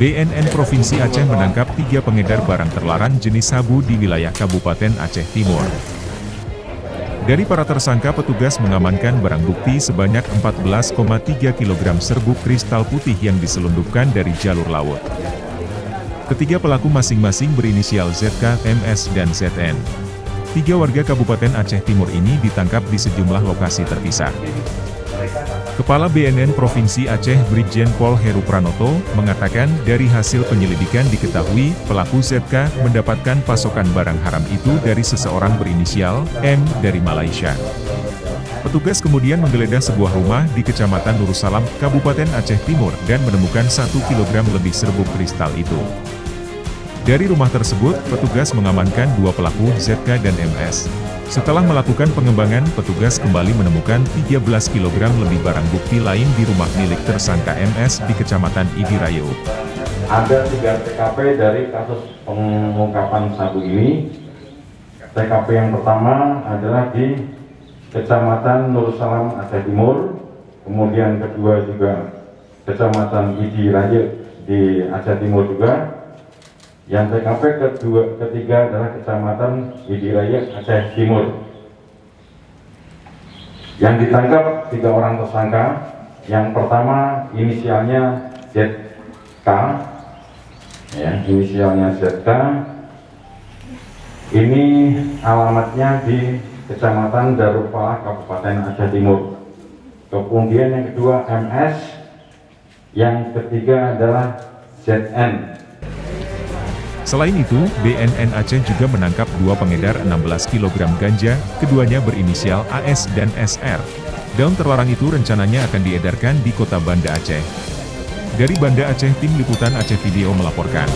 BNN Provinsi Aceh menangkap 3 pengedar barang terlarang jenis sabu di wilayah Kabupaten Aceh Timur. Dari para tersangka, petugas mengamankan barang bukti sebanyak 14,3 kg serbuk kristal putih yang diselundupkan dari jalur laut. Ketiga pelaku masing-masing berinisial ZK, MS, dan ZN. 3 warga Kabupaten Aceh Timur ini ditangkap di sejumlah lokasi terpisah. Kepala BNN Provinsi Aceh Brigjen Pol Heru Pranoto mengatakan dari hasil penyelidikan diketahui pelaku ZK mendapatkan pasokan barang haram itu dari seseorang berinisial M dari Malaysia. Petugas kemudian menggeledah sebuah rumah di Kecamatan Nursalam, Kabupaten Aceh Timur dan menemukan 1 kg lebih serbuk kristal itu. Dari rumah tersebut, petugas mengamankan 2 pelaku ZK dan MS. Setelah melakukan pengembangan, petugas kembali menemukan 13 kg lebih barang bukti lain di rumah milik tersangka MS di Kecamatan Idirayu. Ada 3 TKP dari kasus pengungkapan sabu ini. TKP yang pertama adalah di Kecamatan Nursalam Aceh Timur, kemudian kedua juga Kecamatan Idirayu di Aceh Timur juga. Yang TKP ketiga adalah Kecamatan Idirayu Aceh Timur. Yang ditangkap 3 orang tersangka. Yang pertama inisialnya ZK, inisialnya ZK. Ini alamatnya di Kecamatan Darussalam, Kabupaten Aceh Timur. Kemudian yang kedua MS. Yang ketiga adalah ZN. Selain itu, BNN Aceh juga menangkap 2 pengedar 16 kg ganja, keduanya berinisial AS dan SR. Daun terlarang itu rencananya akan diedarkan di kota Banda Aceh. Dari Banda Aceh, Tim Liputan Aceh Video melaporkan.